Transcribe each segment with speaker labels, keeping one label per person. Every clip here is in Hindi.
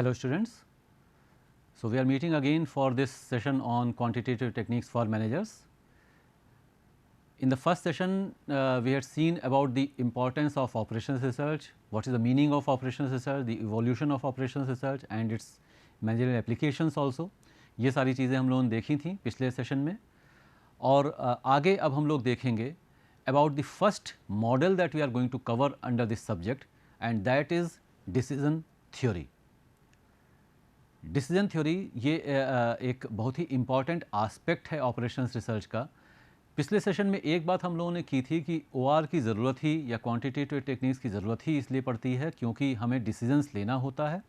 Speaker 1: Hello students. So, we are meeting again for this session on quantitative techniques for managers. In the first session, we had seen about the importance of operations research, what is the meaning of operations research, the evolution of operations research and its managerial applications also. ये सारी चीज़ें हम लोगों ने देखी थी पिछले सेशन में और आगे अब हम लोग देखेंगे about the first model that we are going to cover under this subject and that is decision theory. Decision theory ये एक बहुत ही इम्पॉर्टेंट आस्पेक्ट है ऑपरेशंस रिसर्च का। पिछले सेशन में एक बात हम लोगों ने की थी कि ओआर की ज़रूरत ही या क्वांटिटेटिव टेक्निक्स की ज़रूरत ही इसलिए पड़ती है क्योंकि हमें डिसीजंस लेना होता है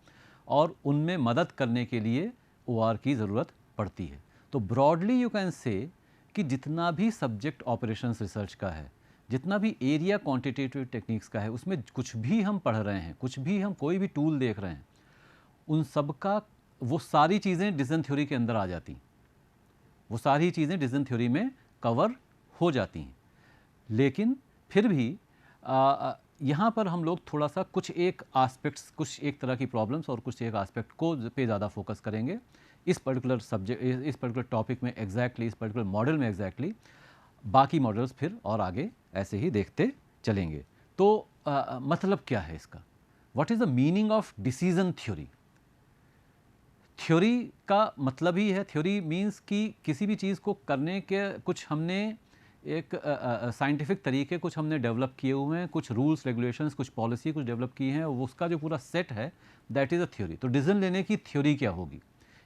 Speaker 1: और उनमें मदद करने के लिए ओआर की ज़रूरत पड़ती है। तो ब्रॉडली यू कैन से कि जितना भी सब्जेक्ट ऑपरेशंस रिसर्च का है, जितना भी एरिया क्वांटिटेटिव टेक्निक्स का है, उसमें कुछ भी हम पढ़ रहे हैं, कुछ भी हम कोई भी टूल देख रहे हैं, उन सब का वो सारी चीज़ें डिसीजन थ्योरी के अंदर आ जाती हैं, वो सारी चीज़ें डिसीजन थ्योरी में कवर हो जाती हैं। लेकिन फिर भी यहाँ पर हम लोग थोड़ा सा कुछ एक आस्पेक्ट्स, कुछ एक तरह की प्रॉब्लम्स और कुछ एक आस्पेक्ट को पे ज़्यादा फोकस करेंगे इस पर्टिकुलर सब्जेक्ट, इस पर्टिकुलर टॉपिक में एग्जैक्टली, इस पर्टिकुलर मॉडल में एग्जैक्टली। बाकी मॉडल्स फिर और आगे ऐसे ही देखते चलेंगे। तो मतलब क्या है इसका, what is the meaning of decision theory? Theory का मतलब ही है, थ्योरी मीन्स कि किसी भी चीज़ को करने के कुछ हमने एक साइंटिफिक तरीके कुछ हमने डेवलप किए हुए हैं, कुछ रूल्स रेगुलेशंस, कुछ पॉलिसी कुछ डेवलप की हैं, वो उसका जो पूरा सेट है दैट इज़ अ थ्योरी। तो डिसीजन लेने की थ्योरी क्या होगी,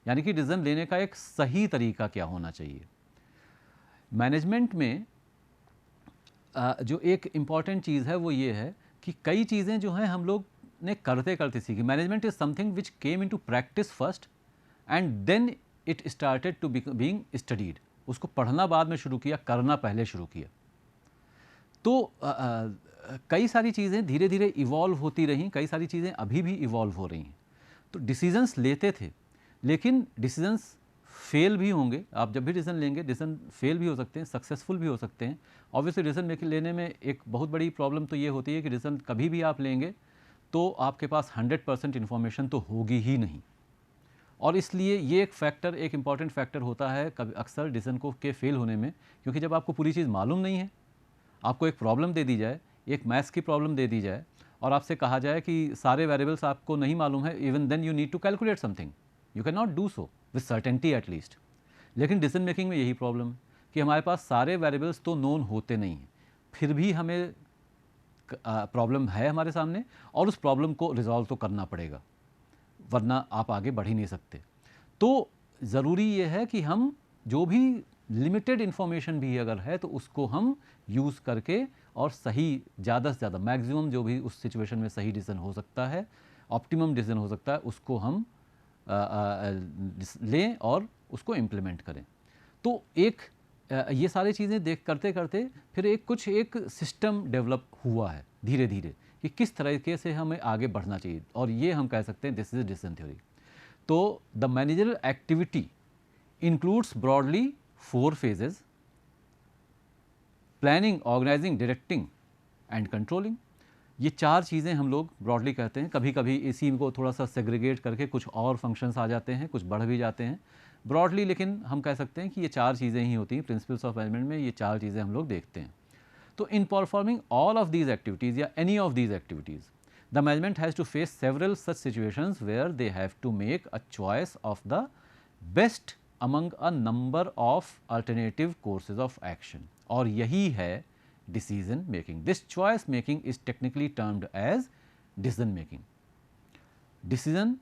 Speaker 1: यानी कि डिसीजन लेने का एक सही तरीका क्या होना चाहिए। मैनेजमेंट में जो एक इम्पॉर्टेंट चीज़ है वो ये है कि कई चीज़ें जो हैं हम लोग ने करते करते सीखी। Management is something which came into practice first and then it started to being studied. उसको पढ़ना बाद में शुरू किया, करना पहले शुरू किया। तो कई सारी चीज़ें धीरे धीरे इवॉल्व होती रहीं, कई सारी चीज़ें अभी भी इवॉल्व हो रही हैं। तो डिसीजंस लेते थे, लेकिन डिसीजंस फेल भी होंगे। आप जब भी डिसीजन लेंगे, डिसीजन फेल भी हो सकते हैं, सक्सेसफुल भी हो सकते हैं। ऑब्वियसली डिसीजन लेने में एक बहुत बड़ी प्रॉब्लम तो ये होती है कि डिसीजन कभी भी आप लेंगे तो आपके पास 100% इन्फॉर्मेशन तो होगी ही नहीं, और इसलिए ये एक फैक्टर, एक इम्पॉर्टेंट फैक्टर होता है कभी अक्सर डिसीजन को के फेल होने में। क्योंकि जब आपको पूरी चीज़ मालूम नहीं है, आपको एक प्रॉब्लम दे दी जाए, एक मैथ्स की प्रॉब्लम दे दी जाए और आपसे कहा जाए कि सारे वेरिएबल्स आपको नहीं मालूम है, even then you need to calculate something, you can not do so with certainty at least. लेकिन डिसीजन मेकिंग में यही प्रॉब्लम है कि हमारे पास सारे वेरिएबल्स तो नोन होते नहीं हैं, फिर भी हमें प्रॉब्लम है हमारे सामने और उस प्रॉब्लम को रिजॉल्व तो करना पड़ेगा, वरना आप आगे बढ़ ही नहीं सकते। तो ज़रूरी ये है कि हम जो भी लिमिटेड इन्फॉर्मेशन भी अगर है तो उसको हम यूज़ करके और सही, ज़्यादा से ज़्यादा मैक्सिमम जो भी उस सिचुएशन में सही डिसीजन हो सकता है, ऑप्टिमम डिसीजन हो सकता है, उसको हम लें और उसको इम्प्लीमेंट करें। तो एक ये सारी चीज़ें देख करते करते फिर एक सिस्टम डेवलप हुआ है धीरे धीरे कि किस तरीके से हमें आगे बढ़ना चाहिए, और ये हम कह सकते हैं दिस इज डिसीजन थ्योरी। तो the managerial activity includes broadly 4 phases: planning, organising, directing and controlling. ये 4 चीज़ें हम लोग ब्रॉडली कहते हैं। कभी कभी इसी को थोड़ा सा सेग्रीगेट करके कुछ और फंक्शंस आ जाते हैं, कुछ बढ़ भी जाते हैं ब्रॉडली, लेकिन हम कह सकते हैं कि ये 4 चीज़ें ही होती हैं। प्रिंसिपल्स ऑफ मैनेजमेंट में ये 4 चीज़ें हम लोग देखते हैं। तो in performing all of these activities या any of these activities, the management has to face several such situations where they have to make a choice of the best among a number of alternative courses of action, और यही है decision making. This choice making is technically termed as decision making. Decision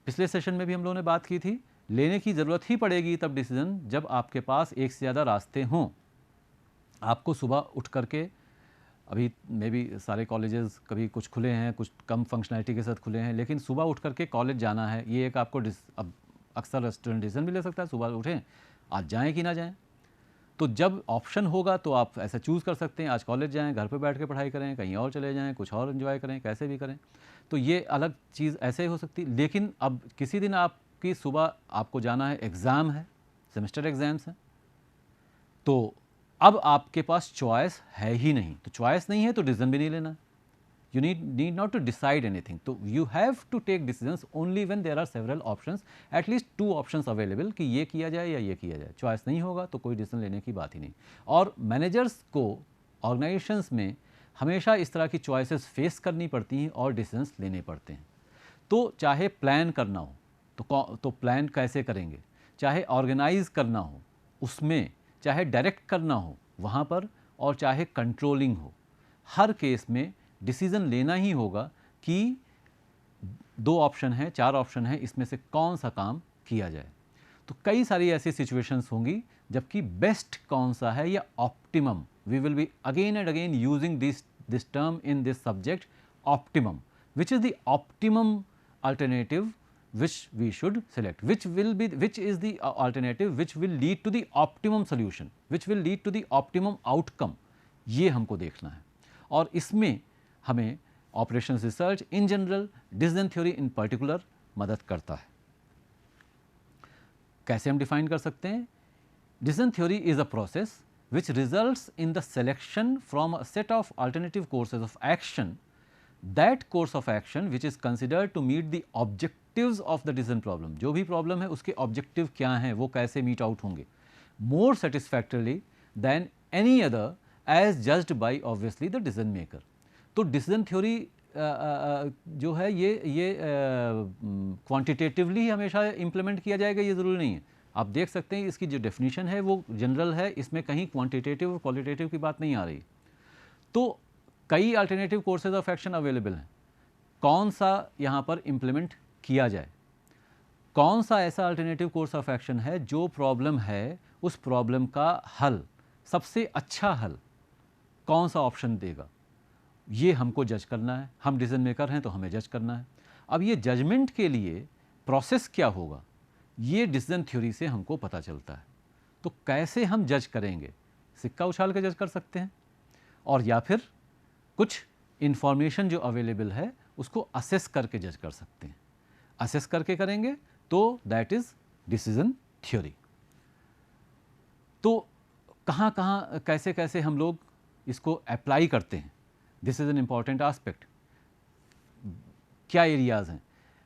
Speaker 1: पिछले सेशन में भी हम लोगों ने बात की थी, लेने की ज़रूरत ही पड़ेगी तब डिसीजन जब आपके पास एक से ज़्यादा रास्ते हों। आपको सुबह उठ करके, अभी मे बी सारे कॉलेजेस कभी कुछ खुले हैं, कुछ कम फंक्शनैलिटी के साथ खुले हैं, लेकिन सुबह उठ करके कॉलेज जाना है, ये एक आपको अब अक्सर स्टूडेंट डिसीजन भी ले सकता है सुबह उठें, आज जाएं कि ना जाएं। तो जब ऑप्शन होगा तो आप ऐसा चूज़ कर सकते हैं, आज कॉलेज जाएं, घर पे बैठ के पढ़ाई करें, कहीं और चले जाएं, कुछ और एंजॉय करें, कैसे भी करें। तो ये अलग चीज़ ऐसे ही हो सकती। लेकिन अब किसी दिन आपकी सुबह आपको जाना है, एग्ज़ाम है, सेमेस्टर एग्ज़ाम्स हैं, तो अब आपके पास चॉइस है ही नहीं। तो चॉइस नहीं है तो डिसीजन भी नहीं लेना, You need not to decide anything. तो you have to take decisions only when there are several options, at least 2 options available कि ये किया जाए या ये किया जाए. चॉइस नहीं होगा तो कोई डिसीजन लेने की बात ही नहीं. और मैनेजर्स को ऑर्गेनाइजेशंस में हमेशा इस तरह की चॉइसेस फेस करनी पड़ती हैं और डिसीजंस लेने पड़ते हैं. तो चाहे प्लान करना हो तो प्लान कैसे करेंगे, चाहे ऑर्गेनाइज करना हो उसमें, चाहे डायरेक्ट करना हो वहाँ पर, और चाहे कंट्रोलिंग हो, हर केस में डिसीज़न लेना ही होगा कि 2 ऑप्शन हैं, 4 ऑप्शन हैं, इसमें से कौन सा काम किया जाए. तो कई सारी ऐसी सिचुएशंस होंगी जबकि बेस्ट कौन सा है या optimum. We will be again and again using this term in this subject, optimum. Which is the optimum alternative which we should select, which is the alternative which will lead to the optimum solution, which will lead to the optimum outcome. ये हमको देखना है. और इसमें हमें operations research in general, decision theory in particular मदद करता है. कैसे हम डिफाइन कर सकते हैं? Decision theory is a process which results in the selection from a set of alternative courses of action, that course of action which is considered to meet the objectives of the decision problem. जो भी प्रॉब्लम है उसके ऑब्जेक्टिव क्या हैं, वो कैसे मीट आउट होंगे, more satisfactorily than any other as judged by obviously the decision maker. तो डिसीजन थ्योरी जो है ये क्वांटिटेटिवली हमेशा इम्प्लीमेंट किया जाएगा ये ज़रूरी नहीं है. आप देख सकते हैं इसकी जो डेफिनेशन है वो जनरल है, इसमें कहीं क्वांटिटेटिव और क्वालिटेटिव की बात नहीं आ रही. तो कई alternative courses of action available हैं. कौन सा यहाँ पर इम्प्लीमेंट किया जाए, कौन सा ऐसा अल्टरनेटिव कोर्स ऑफ एक्शन है जो प्रॉब्लम है उस प्रॉब्लम का हल, सबसे अच्छा हल कौन सा ऑप्शन देगा, ये हमको जज करना है. हम डिसीजन मेकर हैं तो हमें जज करना है. अब ये जजमेंट के लिए प्रोसेस क्या होगा ये डिसीजन थ्योरी से हमको पता चलता है. तो कैसे हम जज करेंगे? सिक्का उछाल के जज कर सकते हैं, और या फिर कुछ इन्फॉर्मेशन जो अवेलेबल है उसको असेस करके जज कर सकते हैं. असेस करके करेंगे तो दैट इज़ डिसीजन थ्योरी. तो कहाँ कहाँ कैसे कैसे हम लोग इसको अप्लाई करते हैं, this is an important aspect. क्या एरियाज़ हैं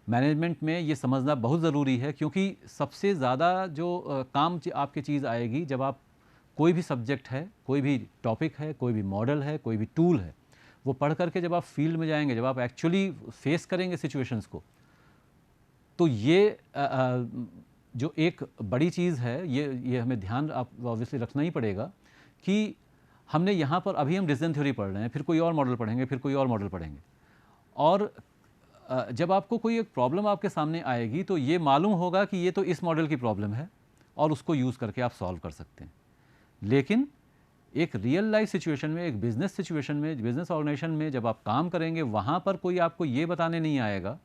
Speaker 1: मैनेजमेंट में, ये समझना बहुत ज़रूरी है, क्योंकि सबसे ज़्यादा जो काम आपकी चीज़ आएगी जब आप कोई भी सब्जेक्ट है, कोई भी टॉपिक है, कोई भी मॉडल है, कोई भी टूल है, वो पढ़ करके जब आप फील्ड में जाएंगे, जब आप एक्चुअली फेस करेंगे सिचुएशंस को, तो ये जो एक बड़ी चीज़ है ये हमें ध्यान आप ऑब्वियसली रखना ही पड़ेगा कि हमने यहाँ पर अभी हम डिसीजन थ्योरी पढ़ रहे हैं, फिर कोई और मॉडल पढ़ेंगे, फिर कोई और मॉडल पढ़ेंगे, और जब आपको कोई एक प्रॉब्लम आपके सामने आएगी तो ये मालूम होगा कि ये तो इस मॉडल की प्रॉब्लम है और उसको यूज़ करके आप सॉल्व कर सकते हैं. लेकिन एक रियल लाइफ सिचुएशन में, एक बिजनेस सिचुएशन में, बिजनेस ऑर्गेनाइजेशन में जब आप काम करेंगे, वहाँ पर कोई आपको ये बताने नहीं आएगा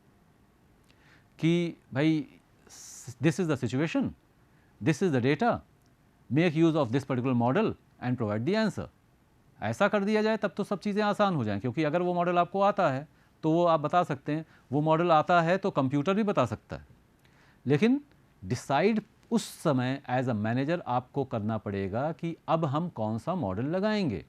Speaker 1: कि भाई this is the situation, this is the data, make use of this particular model and provide the answer. ऐसा कर दिया जाए तब तो सब चीज़ें आसान हो जाएं, क्योंकि अगर वो मॉडल आपको आता है तो वो आप बता सकते हैं. वो मॉडल आता है तो कंप्यूटर भी बता सकता है, लेकिन डिसाइड उस समय एज अ मैनेजर आपको करना पड़ेगा कि अब हम कौन सा मॉडल लगाएंगे.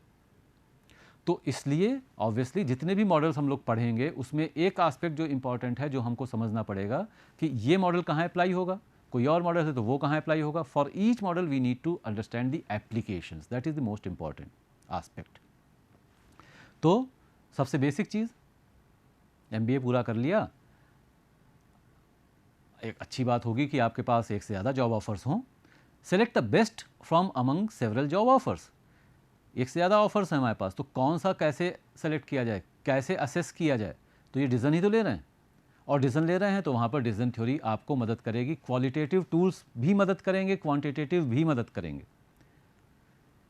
Speaker 1: तो इसलिए ऑब्वियसली जितने भी मॉडल्स हम लोग पढ़ेंगे उसमें एक एस्पेक्ट जो इंपॉर्टेंट है, जो हमको समझना पड़ेगा कि ये मॉडल कहाँ अप्लाई होगा, कोई और मॉडल है तो वो कहाँ अप्लाई होगा. For each model we need to understand the applications, that is the most important aspect. तो सबसे बेसिक चीज़, MBA पूरा कर लिया, एक अच्छी बात होगी कि आपके पास एक से ज़्यादा जॉब ऑफर्स हों. Select the best from among several job offers. एक से ज़्यादा ऑफर्स हैं हमारे पास, तो कौन सा कैसे सेलेक्ट किया जाए, कैसे असेस किया जाए. तो ये डिसीजन ही तो ले रहे हैं, और डिसीजन ले रहे हैं तो वहाँ पर डिसीजन थ्योरी आपको मदद करेगी. क्वालिटेटिव टूल्स भी मदद करेंगे, क्वांटिटेटिव भी मदद करेंगे.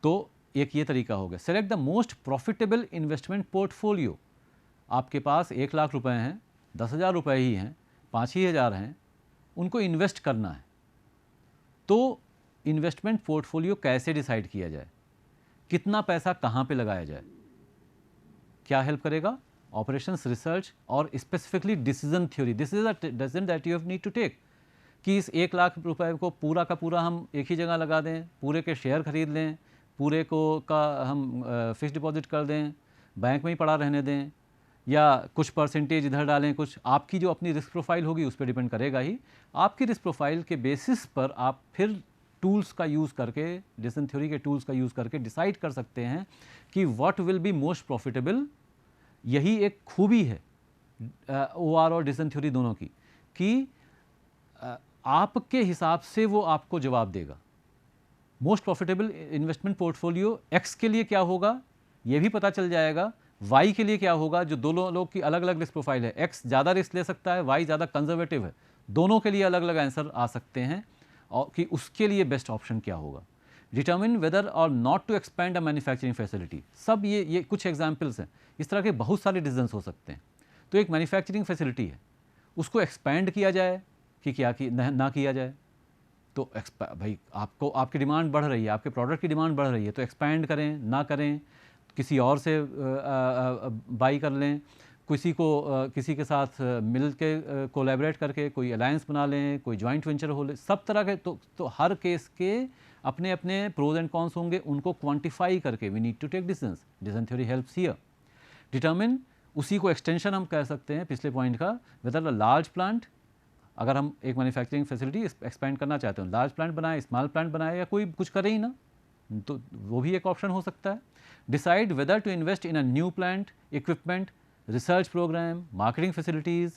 Speaker 1: तो एक ये तरीका हो गया. Select the most profitable investment portfolio. आपके पास 1 लाख रुपए हैं, 10,000 रुपये ही हैं, 5 ही हज़ार हैं, उनको इन्वेस्ट करना है. तो इन्वेस्टमेंट पोर्टफोलियो कैसे डिसाइड किया जाए, कितना पैसा कहाँ पे लगाया जाए, क्या हेल्प करेगा? ऑपरेशंस रिसर्च और specifically decision theory. This is a decision that you have need to take कि इस 1 लाख रुपए को पूरा का पूरा हम एक ही जगह लगा दें, पूरे के शेयर खरीद लें, पूरे को का हम फिक्स डिपॉजिट कर दें, बैंक में ही पड़ा रहने दें, या कुछ परसेंटेज इधर डालें, कुछ आपकी जो अपनी रिस्क प्रोफाइल होगी उस पर डिपेंड करेगा ही। आपकी रिस्क प्रोफाइल के बेसिस पर आप फिर टूल्स का यूज़ करके, डिसीजन थ्योरी के टूल्स का यूज़ करके डिसाइड कर सकते हैं कि what will be most profitable. यही एक खूबी है OR और डिसीजन थ्योरी दोनों की, कि आपके हिसाब से वो आपको जवाब देगा। Most profitable investment portfolio X के लिए क्या होगा ये भी पता चल जाएगा, Y के लिए क्या होगा, जो दोनों लोग की अलग अलग रिस्क प्रोफाइल है। X ज़्यादा रिस्क ले सकता है, Y ज़्यादा कंजर्वेटिव है, दोनों के लिए अलग अलग आंसर आ सकते हैं और कि उसके लिए बेस्ट ऑप्शन क्या होगा। Determine whether or not to expand a manufacturing facility, सब ये कुछ एग्जाम्पल्स हैं। इस तरह के बहुत सारे डिसीजंस हो सकते हैं। तो एक मैन्युफैक्चरिंग फैसिलिटी है, उसको एक्सपैंड किया जाए कि क्या कि ना किया जाए। तो भाई आपको आपकी डिमांड बढ़ रही है, आपके प्रोडक्ट की डिमांड बढ़ रही है, तो एक्सपैंड करें ना करें, किसी और से बाई कर लें, किसी के साथ मिल के कोलैबोरेट करके कोई अलायंस बना लें, कोई जॉइंट वेंचर हो ले, सब तरह के। तो हर केस के अपने अपने प्रोज एंड कॉन्स होंगे, उनको क्वांटिफाई करके we need to take decisions. Decision theory helps here. Determine, उसी को एक्सटेंशन हम कह सकते हैं पिछले पॉइंट का, वेदर अ लार्ज प्लांट, अगर हम एक मैन्युफैक्चरिंग फैसिलिटी एक्सपेंड करना चाहते हो, लार्ज प्लांट बनाए, स्मॉल प्लांट बनाए, या कोई कुछ करे ही ना, तो वो भी एक ऑप्शन हो सकता है। Decide whether to invest in a new plant, equipment, research programme, marketing facilities,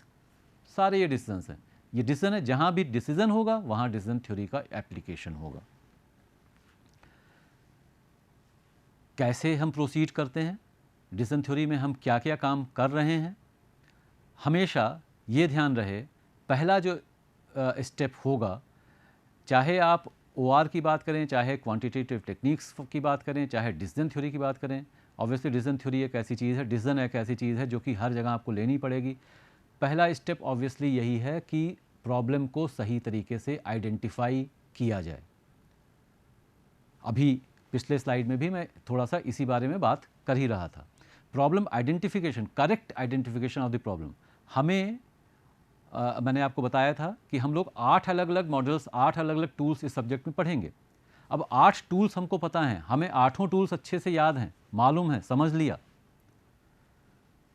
Speaker 1: सारे ये डिसीजंस हैं। ये डिसीजन है, जहाँ भी डिसीजन होगा वहाँ डिसीजन थ्योरी का एप्लीकेशन होगा। कैसे हम प्रोसीड करते हैं, डिसीजन थ्योरी में हम क्या क्या काम कर रहे हैं, हमेशा ये ध्यान रहे, पहला जो स्टेप होगा, चाहे आप OR की बात करें, चाहे क्वांटिटेटिव टेक्निक्स की बात करें, चाहे डिसीजन थ्योरी की बात करें, ऑब्वियसली डिसीजन थ्योरी एक ऐसी चीज़ है, डिसीजन एक ऐसी चीज़ है जो कि हर जगह आपको लेनी पड़ेगी। पहला स्टेप ऑब्वियसली यही है कि प्रॉब्लम को सही तरीके से आइडेंटिफाई किया जाए। अभी पिछले स्लाइड में भी मैं थोड़ा सा इसी बारे में बात कर ही रहा था। Problem identification, correct identification of the problem. हमें मैंने आपको बताया था कि हम लोग 8 अलग अलग मॉडल्स, 8 अलग अलग टूल्स इस सब्जेक्ट में पढ़ेंगे। अब 8 टूल्स हमको पता हैं, हमें 8 टूल्स अच्छे से याद हैं, मालूम है, समझ लिया।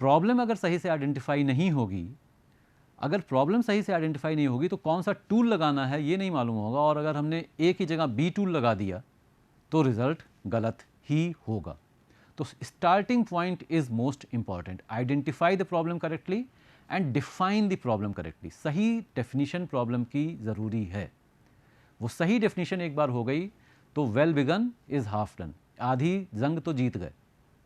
Speaker 1: प्रॉब्लम अगर सही से आइडेंटिफाई नहीं होगी, अगर प्रॉब्लम सही से आइडेंटिफाई नहीं होगी तो कौन सा टूल लगाना है ये नहीं मालूम होगा, और अगर हमने ए की जगह बी टूल लगा दिया तो रिजल्ट गलत ही होगा। तो starting point is most important. Identify the problem correctly and define the problem correctly. सही डेफिनेशन प्रॉब्लम की ज़रूरी है। वो सही डेफिनेशन एक बार हो गई तो well begin is half done, आधी जंग तो जीत गए,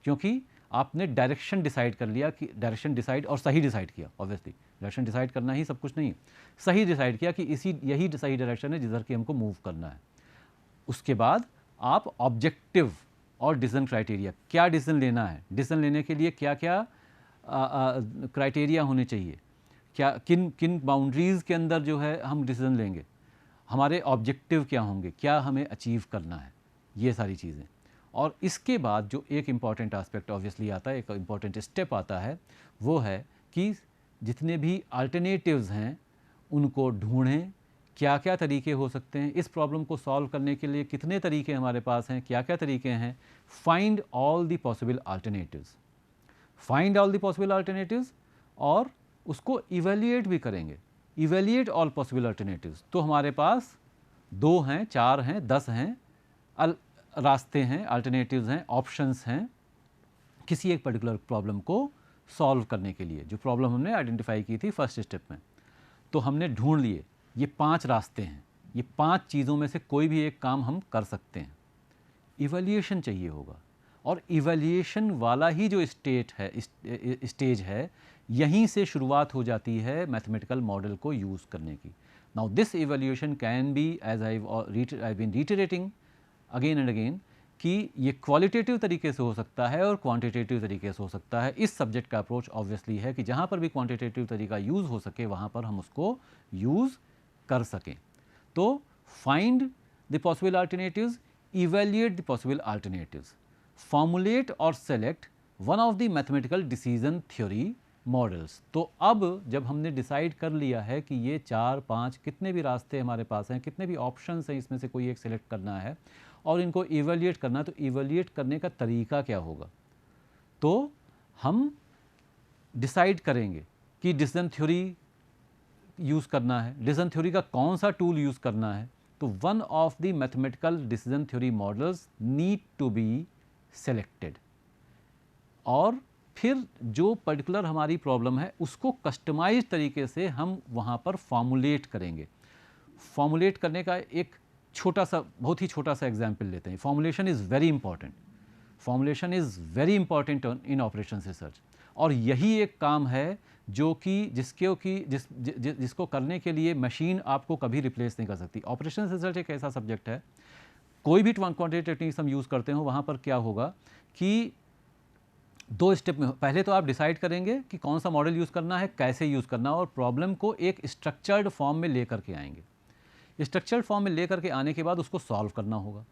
Speaker 1: क्योंकि आपने डायरेक्शन डिसाइड कर लिया, कि डायरेक्शन डिसाइड और सही डिसाइड किया। ऑब्वियसली डायरेक्शन डिसाइड करना ही सब कुछ नहीं है, सही डिसाइड किया कि यही सही डायरेक्शन है जिधर की हमको मूव करना है। उसके बाद आप ऑब्जेक्टिव और डिसीजन क्राइटेरिया, क्या डिसीजन लेना है, डिसीजन लेने के लिए क्या क्या क्राइटेरिया होने चाहिए, क्या किन किन बाउंड्रीज़ के अंदर जो है हम डिसीजन लेंगे, हमारे ऑब्जेक्टिव क्या होंगे, क्या हमें अचीव करना है, ये सारी चीज़ें। और इसके बाद जो एक इम्पॉर्टेंट एस्पेक्ट ऑब्वियसली आता है, एक इम्पॉर्टेंट स्टेप आता है, वो है कि जितने भी अल्टरनेटिव्स हैं उनको ढूंढें। क्या क्या तरीके हो सकते हैं इस प्रॉब्लम को सॉल्व करने के लिए, कितने तरीके हमारे पास हैं, क्या क्या तरीके हैं। Find all the possible alternatives, find all the possible alternatives, और उसको इवेल्युएट भी करेंगे। इवेल्युएट ऑल पॉसिबल अल्टरनेटिव्स, तो हमारे पास 2 हैं, 4 हैं, 10 हैं, रास्ते हैं, अल्टरनेटिव्स हैं, ऑप्शंस हैं किसी एक पर्टिकुलर प्रॉब्लम को सॉल्व करने के लिए, जो प्रॉब्लम हमने आइडेंटिफाई की थी फर्स्ट स्टेप में। तो हमने ढूंढ लिए ये 5 रास्ते हैं, ये 5 चीज़ों में से कोई भी एक काम हम कर सकते हैं। इवैल्यूएशन चाहिए होगा, और इवैल्यूएशन वाला ही जो स्टेज है, यहीं से शुरुआत हो जाती है मैथमेटिकल मॉडल को यूज़ करने की। Now this evaluation can be, as I been reiterating again and again, कि ये क्वालिटेटिव तरीके से हो सकता है और क्वांटिटेटिव तरीके से हो सकता है। इस सब्जेक्ट का अप्रोच ऑब्वियसली है कि जहाँ पर भी क्वांटिटेटिव तरीका यूज़ हो सके वहाँ पर हम उसको यूज़ कर सकें। तो find the possible alternatives, evaluate the possible alternatives, formulate or select one of the mathematical decision theory models। तो अब जब हमने डिसाइड कर लिया है कि ये 4-5 कितने भी रास्ते हमारे पास हैं, कितने भी ऑप्शंस हैं, इसमें से कोई एक सिलेक्ट करना है और इनको इवेल्युएट करना है, तो इवेल्युएट करने का तरीका क्या होगा। तो हम डिसाइड करेंगे कि डिसीजन थ्योरी यूज़ करना है, डिसीजन थ्योरी का कौन सा टूल यूज़ करना है, तो one of the mathematical decision theory models need to be selected और फिर जो पर्टिकुलर हमारी प्रॉब्लम है उसको कस्टमाइज तरीके से हम वहाँ पर फॉर्मुलेट करेंगे। फॉर्मुलेट करने का एक छोटा सा, बहुत ही छोटा सा एग्जाम्पल लेते हैं। Formulation is very important, formulation is very important in operation research, और यही एक काम है जो कि जिसको करने के लिए मशीन आपको कभी रिप्लेस नहीं कर सकती। ऑपरेशन रिसर्च एक ऐसा सब्जेक्ट है, कोई भी क्वांटिटेटिव टेक्निक्स हम यूज़ करते हो वहाँ पर क्या होगा कि दो स्टेप में, पहले तो आप डिसाइड करेंगे कि कौन सा मॉडल यूज़ करना है, कैसे यूज़ करना है, और प्रॉब्लम को एक स्ट्रक्चर्ड फॉर्म में लेकर के आएंगे। स्ट्रक्चर्ड फॉर्म में लेकर के आने के बाद उसको सॉल्व करना होगा।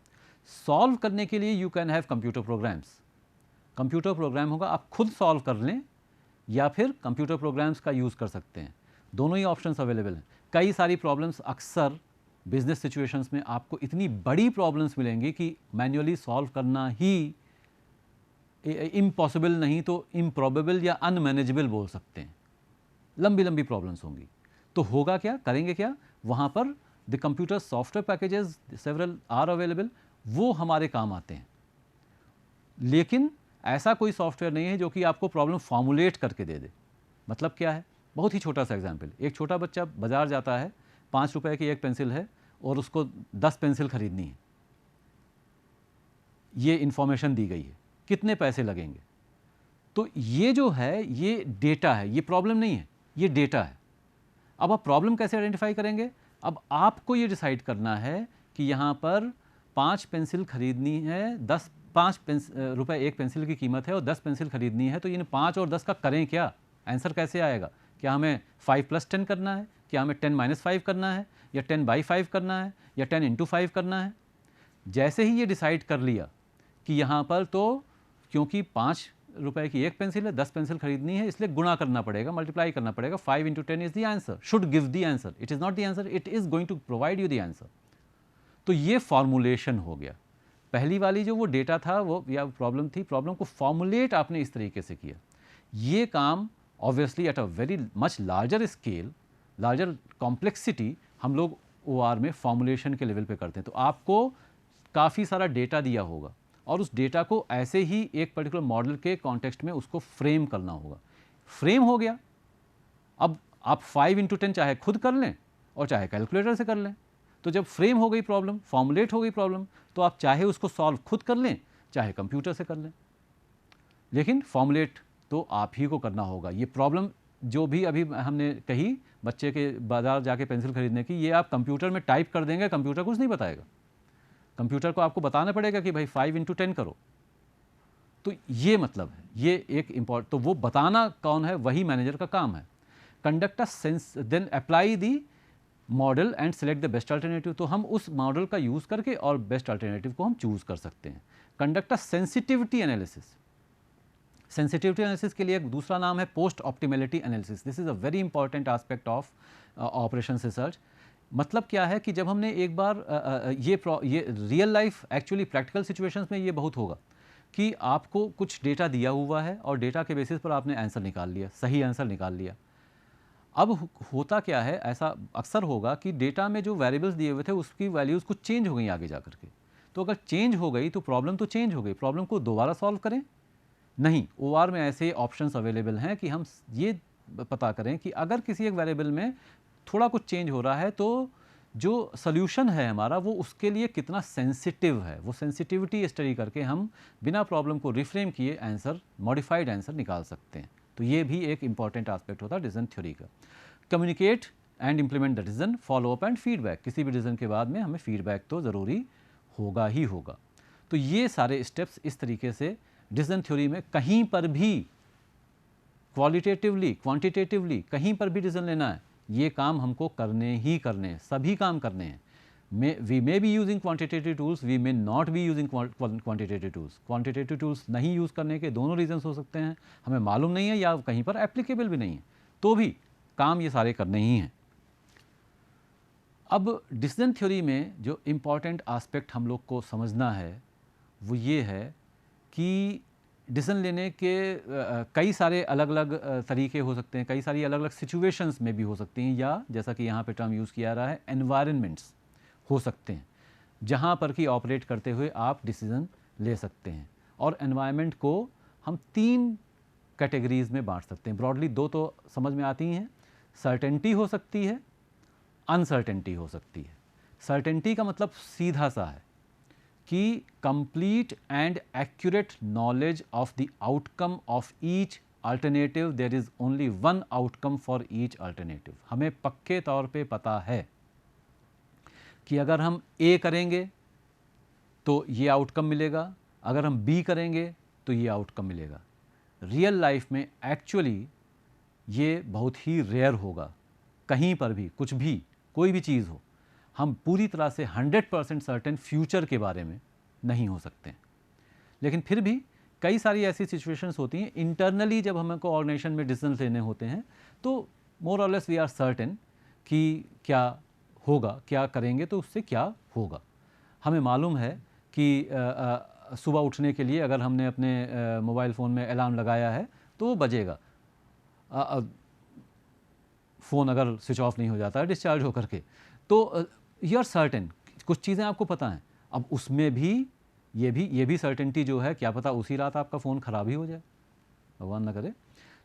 Speaker 1: सॉल्व करने के लिए you can have computer programs, computer program होगा, आप खुद सॉल्व कर लें या फिर कंप्यूटर प्रोग्राम्स का यूज़ कर सकते हैं, दोनों ही ऑप्शंस अवेलेबल हैं। कई सारी प्रॉब्लम्स अक्सर बिजनेस सिचुएशंस में आपको इतनी बड़ी प्रॉब्लम्स मिलेंगी कि मैन्युअली सॉल्व करना ही इम्पॉसिबल नहीं तो इम्प्रॉबेबल या अनमैनेजेबल बोल सकते हैं। लंबी लंबी प्रॉब्लम्स होंगी, तो होगा क्या, करेंगे क्या, वहाँ पर the computer software packages several are available, वो हमारे काम आते हैं। लेकिन ऐसा कोई सॉफ्टवेयर नहीं है जो कि आपको प्रॉब्लम फॉर्मुलेट करके दे दे। मतलब क्या है, बहुत ही छोटा सा एग्जाम्पल, एक छोटा बच्चा बाजार जाता है, 5 रुपए की एक पेंसिल है और उसको 10 पेंसिल खरीदनी है, ये इंफॉर्मेशन दी गई है, कितने पैसे लगेंगे। तो ये जो है ये डेटा है, ये प्रॉब्लम नहीं है, ये डेटा है। अब आप प्रॉब्लम कैसे आइडेंटिफाई करेंगे, अब आपको ये डिसाइड करना है कि यहाँ पर 5 पेंसिल खरीदनी है, 5 रुपए एक पेंसिल की कीमत है और 10 पेंसिल खरीदनी है, तो इन 5 और 10 का करें क्या, आंसर कैसे आएगा, क्या हमें 5 + 10 करना है, क्या हमें 10 - 5 करना है, या 10/5 करना है, या 10 × 5 करना है। जैसे ही ये डिसाइड कर लिया कि यहाँ पर तो क्योंकि 5 रुपए की एक पेंसिल है, 10 पेंसिल खरीदनी है, इसलिए गुणा करना पड़ेगा, मल्टीप्लाई करना पड़ेगा, 5 × 10 is the answer, should give the answer, it is not the answer, it is going to provide you the answer. तो ये फॉर्मुलेशन हो गया। पहली वाली जो वो डेटा था वो या प्रॉब्लम थी, प्रॉब्लम को फॉर्मुलेट आपने इस तरीके से किया। ये काम obviously at a very much larger scale, larger complexity हम लोग OR में फॉर्मुलेशन के लेवल पे करते हैं। तो आपको काफ़ी सारा डेटा दिया होगा और उस डेटा को ऐसे ही एक पर्टिकुलर मॉडल के कॉन्टेक्स्ट में उसको फ्रेम करना होगा। फ्रेम हो गया, अब आप 5 × 10 चाहे खुद कर लें और चाहे कैलकुलेटर से कर लें। तो जब फ्रेम हो गई प्रॉब्लम, फॉर्मुलेट हो गई प्रॉब्लम, तो आप चाहे उसको सॉल्व खुद कर लें चाहे कंप्यूटर से कर लें, लेकिन फॉर्मुलेट तो आप ही को करना होगा। ये प्रॉब्लम जो भी अभी हमने कही बच्चे के बाजार जाके पेंसिल खरीदने की, ये आप कंप्यूटर में टाइप कर देंगे, कंप्यूटर कुछ नहीं बताएगा, कंप्यूटर को आपको बताना पड़ेगा कि भाई 5 × 10 करो। तो ये मतलब है, ये एक इम्पॉर्टेंट, तो वो बताना कौन है, वही मैनेजर का काम है। Conduct a sense, then apply the model and select the best alternative. तो हम उस मॉडल का यूज़ करके और बेस्ट अल्टरनेटिव को हम चूज़ कर सकते हैं। Conduct a sensitivity analysis. Sensitivity analysis के लिए एक दूसरा नाम है post optimality analysis. This is a very important aspect of operation research. मतलब क्या है कि जब हमने एक बार ये real life actually practical situations में ये बहुत होगा कि आपको कुछ डेटा दिया हुआ है और डेटा के बेसिस पर आपने आंसर निकाल लिया, सही आंसर निकाल लिया। अब होता क्या है, ऐसा अक्सर होगा कि डेटा में जो वेरिएबल्स दिए हुए थे उसकी वैल्यूज़ कुछ चेंज हो गई आगे जा करके। तो अगर चेंज हो गई तो प्रॉब्लम तो चेंज हो गई, प्रॉब्लम को दोबारा सॉल्व करें नहीं। OR में ऐसे ऑप्शंस अवेलेबल हैं कि हम ये पता करें कि अगर किसी एक वेरिएबल में थोड़ा कुछ चेंज हो रहा है तो जो सॉल्यूशन है हमारा वो उसके लिए कितना सेंसिटिव है, वो सेंसिटिविटी स्टडी करके हम बिना प्रॉब्लम को रिफ्रेम किए आंसर, मॉडिफाइड आंसर निकाल सकते हैं। तो ये भी एक इंपॉर्टेंट एस्पेक्ट होता है डिसीजन थ्योरी का। Communicate and implement the decision, follow up and feedback. किसी भी डिसीजन के बाद में हमें फीडबैक तो ज़रूरी होगा ही होगा। तो ये सारे स्टेप्स इस तरीके से डिसीजन थ्योरी में कहीं पर भी क्वालिटेटिवली, क्वांटिटेटिवली कहीं पर भी डिसीजन लेना है, ये काम हमको करने ही करने हैं, सभी काम करने हैं। We may be using quantitative tools, we may not be using quantitative tools. Quantitative tools नहीं यूज़ करने के दोनों रीजंस हो सकते हैं, हमें मालूम नहीं है या कहीं पर एप्लीकेबल भी नहीं है, तो भी काम ये सारे करने ही हैं। अब डिसीजन थ्योरी में जो इम्पॉर्टेंट एस्पेक्ट हम लोग को समझना है वो ये है कि डिसीजन लेने के कई सारे अलग अलग तरीके हो सकते हैं, कई सारी अलग अलग सिचुएशंस में भी हो सकती हैं, या जैसा कि यहाँ पे टर्म यूज़ किया रहा है एनवायरनमेंट्स हो सकते हैं जहाँ पर कि ऑपरेट करते हुए आप डिसीज़न ले सकते हैं। और एनवायरनमेंट को हम 3 कैटेगरीज में बांट सकते हैं। ब्रॉडली 2 तो समझ में आती हैं, सर्टेनिटी हो सकती है, अनसर्टेनिटी हो सकती है। सर्टेनिटी का मतलब सीधा सा है कि complete and accurate knowledge of the outcome of each alternative, there is only one outcome for each alternative. हमें पक्के तौर पे पता है कि अगर हम ए करेंगे तो ये आउटकम मिलेगा, अगर हम बी करेंगे तो ये आउटकम मिलेगा। रियल लाइफ में एक्चुअली ये बहुत ही रेयर होगा, कहीं पर भी कुछ भी कोई भी चीज़ हो, हम पूरी तरह से 100% सर्टेन फ्यूचर के बारे में नहीं हो सकते हैं। लेकिन फिर भी कई सारी ऐसी सिचुएशंस होती हैं इंटरनली, जब हमको ऑर्गेनाइजेशन में डिसीजन लेने होते हैं तो मोर और लेस वी आर सर्टेन कि क्या होगा, क्या करेंगे तो उससे क्या होगा। हमें मालूम है कि सुबह उठने के लिए अगर हमने अपने मोबाइल फ़ोन में अलार्म लगाया है तो वो बजेगा। फ़ोन अगर स्विच ऑफ नहीं हो जाता है डिस्चार्ज होकर के, तो यू आर सर्टेन, कुछ चीज़ें आपको पता हैं। अब उसमें भी ये भी सर्टेनिटी जो है, क्या पता उसी रात आपका फ़ोन ख़राब ही हो जाए, भगवान ना करे,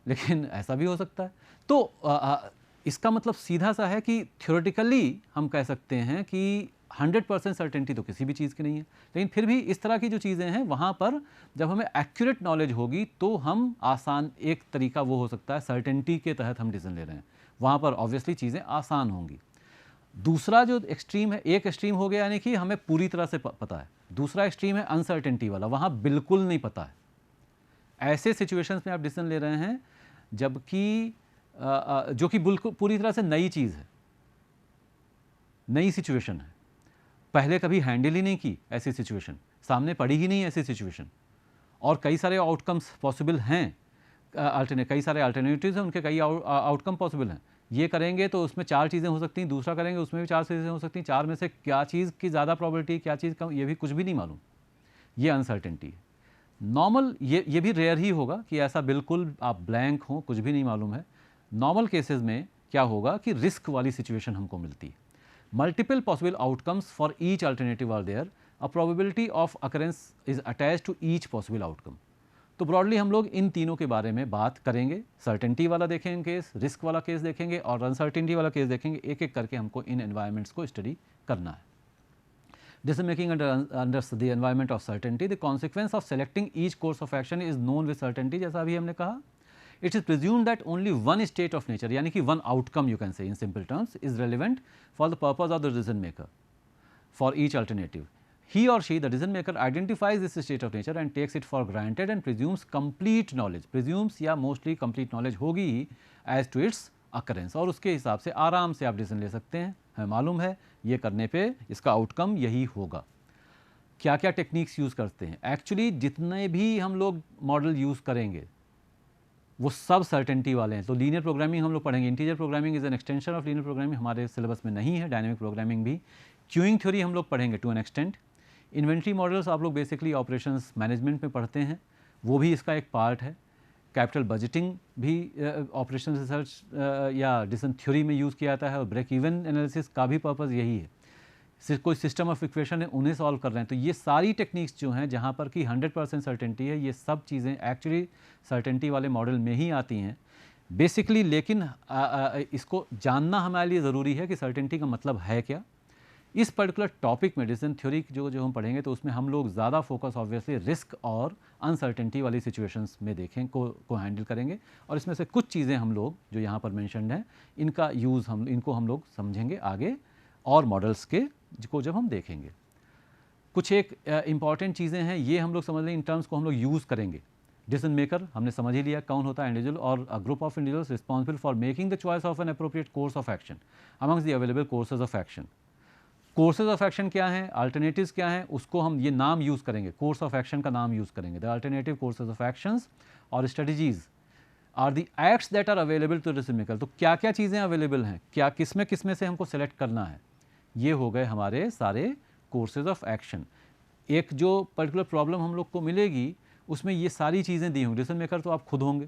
Speaker 1: लेकिन ऐसा भी हो सकता है। तो इसका मतलब सीधा सा है कि थ्योरेटिकली हम कह सकते हैं कि 100% सर्टेनिटी तो किसी भी चीज़ की नहीं है, लेकिन फिर भी इस तरह की जो चीज़ें हैं वहाँ पर जब हमें एक्यूरेट नॉलेज होगी तो हम आसान, एक तरीका वो हो सकता है सर्टेनिटी के तहत हम डिसीजन ले रहे हैं, वहाँ पर ऑब्वियसली चीज़ें आसान होंगी। दूसरा जो एक्सट्रीम है, एक एक्सट्रीम हो गया यानी कि हमें पूरी तरह से पता है, दूसरा एक्सट्रीम है अनसर्टेनिटी वाला, वहाँ बिल्कुल नहीं पता है। ऐसे सिचुएशंस में आप डिसीजन ले रहे हैं जबकि जो कि बिल्कुल पूरी तरह से नई चीज़ है, नई सिचुएशन है, पहले कभी हैंडल ही नहीं की ऐसी सिचुएशन, सामने पड़ी ही नहीं ऐसी सिचुएशन, और कई सारे आउटकम्स पॉसिबल हैं, कई सारे अल्टरनेटिव्स हैं, उनके कई आउटकम पॉसिबल हैं। ये करेंगे तो उसमें 4 चीज़ें हो सकती हैं, दूसरा करेंगे उसमें भी 4 चीज़ें हो सकती हैं, 4 में से क्या चीज़ की ज़्यादा प्रॉबिलिटी, क्या चीज़ कम, ये भी कुछ भी नहीं मालूम। ये अनसर्टेनिटी है। नॉर्मल ये भी रेयर ही होगा कि ऐसा बिल्कुल आप ब्लैंक हो, कुछ भी नहीं मालूम है। नॉर्मल केसेस में क्या होगा कि रिस्क वाली सिचुएशन हमको मिलती है। Multiple possible outcomes for each alternative are there, a probability of occurrence is attached to each possible outcome. तो ब्रॉडली हम लोग इन तीनों के बारे में बात करेंगे। सर्टेनिटी वाला देखेंगे केस, रिस्क वाला केस देखेंगे और अनसर्टेनिटी वाला केस देखेंगे। एक एक करके हमको इन एनवायरनमेंट्स को स्टडी करना है। Decision making under the environment of certainty, the consequence of selecting each course of action is known with certainty. जैसा अभी हमने कहा, it is presumed that only one state of nature, यानी कि one outcome you can say in simple terms, is relevant for the purpose of the decision maker for each alternative. He or she, the decision maker, identifies this state of nature and takes it for granted and presumes complete knowledge. Presumes या mostly complete knowledge होगी ही as to its occurrence, और उसके हिसाब से आराम से आप डिसीजन ले सकते हैं। हमें मालूम है ये करने पे इसका आउटकम यही होगा। क्या क्या टेक्निक्स यूज़ करते हैं? एक्चुअली जितने भी हम लोग मॉडल यूज़ करेंगे वो सब सर्टेनिटी वाले हैं। तो लीनियर प्रोग्रामिंग हम लोग पढ़ेंगे, integer programming is an extension of linear programming, हमारे सिलेबस में नहीं है। डायनेमिक प्रोग्रामिंग भी, क्यूइंग थ्योरी हम लोग पढ़ेंगे to an extent. Inventory models आप लोग बेसिकली ऑपरेशंस मैनेजमेंट में पढ़ते हैं, वो भी इसका एक पार्ट है। कैपिटल बजटिंग भी ऑपरेशन रिसर्च या डिसीजन थ्योरी में यूज़ किया जाता है, और ब्रेक इवन एनालिसिस का भी पर्पज़ यही है। कोई सिस्टम ऑफ इक्वेशन है उन्हें सॉल्व कर रहे हैं, तो ये सारी टेक्निक्स जो हैं जहाँ पर कि 100% सर्टेनिटी है, ये सब चीज़ें एक्चुअली सर्टेनिटी वाले मॉडल में ही आती हैं बेसिकली। लेकिन इसको जानना हमारे लिए ज़रूरी है कि सर्टेनिटी का मतलब है क्या। इस पर्टिकुलर टॉपिक में डिसीजन थ्योरी जो हम पढ़ेंगे तो उसमें हम लोग ज़्यादा फोकस ऑब्वियसली रिस्क और अनसर्टेनिटी वाली सिचुएशंस में देखें को हैंडल करेंगे, और इसमें से कुछ चीज़ें हम लोग जो यहाँ पर मेंशन्ड हैं इनका यूज़ इनको हम लोग समझेंगे आगे, और मॉडल्स के को जब हम देखेंगे। कुछ एक इंपॉर्टेंट चीज़ें हैं, ये हम लोग समझ लें, इन टर्म्स को हम लोग यूज़ करेंगे। डिसीजन मेकर हमने समझ ही लिया कौन होता है, इंडिविजुअल और a group of individuals responsible for making the choice of an appropriate course of action amongst the available courses of action. Courses of action क्या हैं, अल्टरनेटिव्स क्या हैं, उसको हम ये नाम यूज़ करेंगे, कोर्स ऑफ एक्शन का नाम यूज़ करेंगे। The alternative courses of actions और strategies are the acts that are available to decision maker. तो क्या क्या चीज़ें अवेलेबल हैं, क्या किसमें से हमको सेलेक्ट करना है, ये हो गए हमारे सारे कोर्सेज ऑफ एक्शन। एक जो पर्टिकुलर प्रॉब्लम हम लोग को मिलेगी उसमें ये सारी चीज़ें दी होंगी। डिसीजन मेकर तो आप खुद होंगे,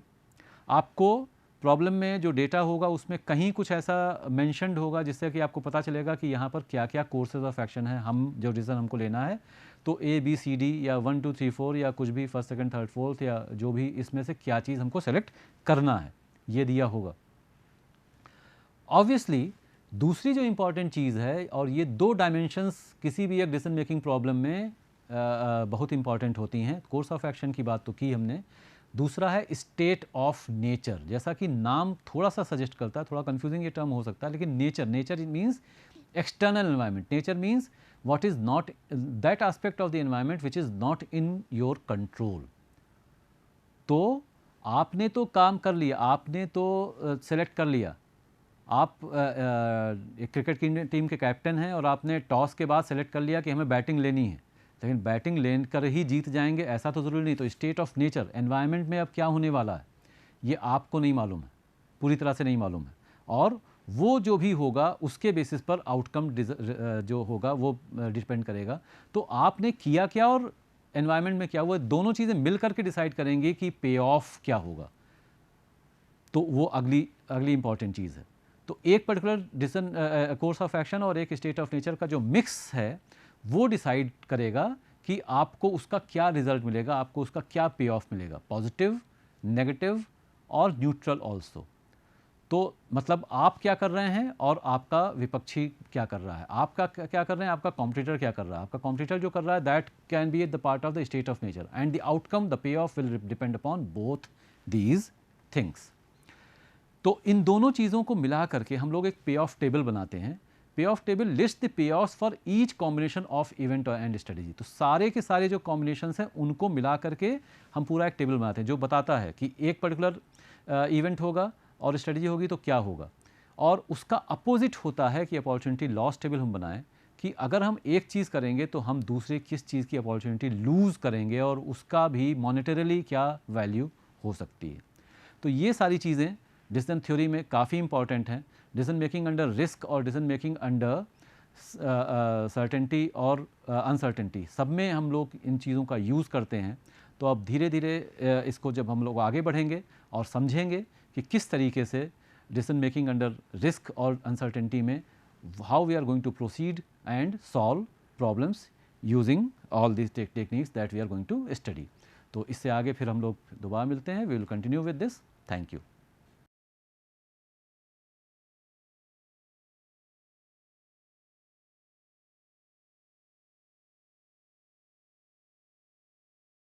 Speaker 1: आपको प्रॉब्लम में जो डेटा होगा उसमें कहीं कुछ ऐसा मेंशन्ड होगा जिससे कि आपको पता चलेगा कि यहाँ पर क्या क्या कोर्सेज ऑफ एक्शन है, हम जो डिसीजन हमको लेना है तो ABCD या 1 2 3 4 या कुछ भी फर्स्ट सेकंड थर्ड फोर्थ या जो भी इसमें से क्या चीज़ हमको सेलेक्ट करना है, ये दिया होगा। ऑब्वियसली दूसरी जो इम्पॉर्टेंट चीज़ है, और ये दो डायमेंशंस किसी भी एक डिसीजन मेकिंग प्रॉब्लम में बहुत इंपॉर्टेंट होती हैं। कोर्स ऑफ एक्शन की बात तो की हमने, दूसरा है स्टेट ऑफ नेचर। जैसा कि नाम थोड़ा सा सजेस्ट करता है, थोड़ा कंफ्यूजिंग ये टर्म हो सकता है, लेकिन nature means external environment. Nature means what is not that aspect of the environment which is not in your control। तो आपने तो काम कर लिया, आपने तो सेलेक्ट कर लिया, आप एक क्रिकेट की टीम के कैप्टन हैं और आपने टॉस के बाद सेलेक्ट कर लिया कि हमें बैटिंग लेनी है, लेकिन बैटिंग लेकर ही जीत जाएंगे ऐसा तो ज़रूरी नहीं। तो स्टेट ऑफ नेचर, एनवायरनमेंट में अब क्या होने वाला है ये आपको नहीं मालूम है, पूरी तरह से नहीं मालूम है, और वो जो भी होगा उसके बेसिस पर आउटकम जो होगा वो डिपेंड करेगा। तो आपने किया क्या और एनवायरनमेंट में क्या हुआ, दोनों चीज़ें मिल करके डिसाइड करेंगी कि पे ऑफ क्या होगा। तो वो अगली इंपॉर्टेंट चीज़ है। तो एक particular decision course of action और एक स्टेट ऑफ नेचर का जो मिक्स है वो डिसाइड करेगा कि आपको उसका क्या रिजल्ट मिलेगा, आपको उसका क्या पे ऑफ मिलेगा, पॉजिटिव, नेगेटिव और न्यूट्रल ऑल्सो। तो मतलब आप क्या कर रहे हैं और आपका विपक्षी क्या कर रहा है, आपका क्या कर रहे हैं, आपका कॉम्पिटिटर क्या कर रहा है। आपका कॉम्पिटिटर जो कर रहा है that can be at the part of the state of nature, and the outcome, the pay of will depend upon both these things. तो इन दोनों चीज़ों को मिला करके हम लोग एक पे ऑफ टेबल बनाते हैं। पे of table list the pay of for each combination of event and strategy. तो सारे के सारे जो कॉम्बिनेशंस हैं उनको मिला करके हम पूरा एक टेबल बनाते हैं जो बताता है कि एक पर्टिकुलर इवेंट होगा और स्ट्रेटजी होगी तो क्या होगा। और उसका अपोजिट होता है कि अपॉर्चुनिटी लॉस टेबल हम बनाएं कि अगर हम एक चीज़ करेंगे तो हम दूसरे किस चीज़ की अपॉर्चुनिटी लूज़ करेंगे और उसका भी मॉनेटरली क्या वैल्यू हो सकती है। तो ये सारी चीज़ें डिसीजन थ्योरी में काफ़ी इंपॉर्टेंट हैं। डिसीजन मेकिंग अंडर रिस्क और डिसीजन मेकिंग अंडर सर्टेनिटी और अनसर्टेनिटी, सब में हम लोग इन चीज़ों का यूज़ करते हैं। तो अब धीरे धीरे इसको जब हम लोग आगे बढ़ेंगे और समझेंगे कि किस तरीके से डिसीजन मेकिंग अंडर रिस्क और अनसर्टेनिटी में how we are going to proceed and solve problems using all this techniques that we are going to study. तो इससे आगे फिर हम लोग दोबारा मिलते हैं, we will continue with this. Thank you.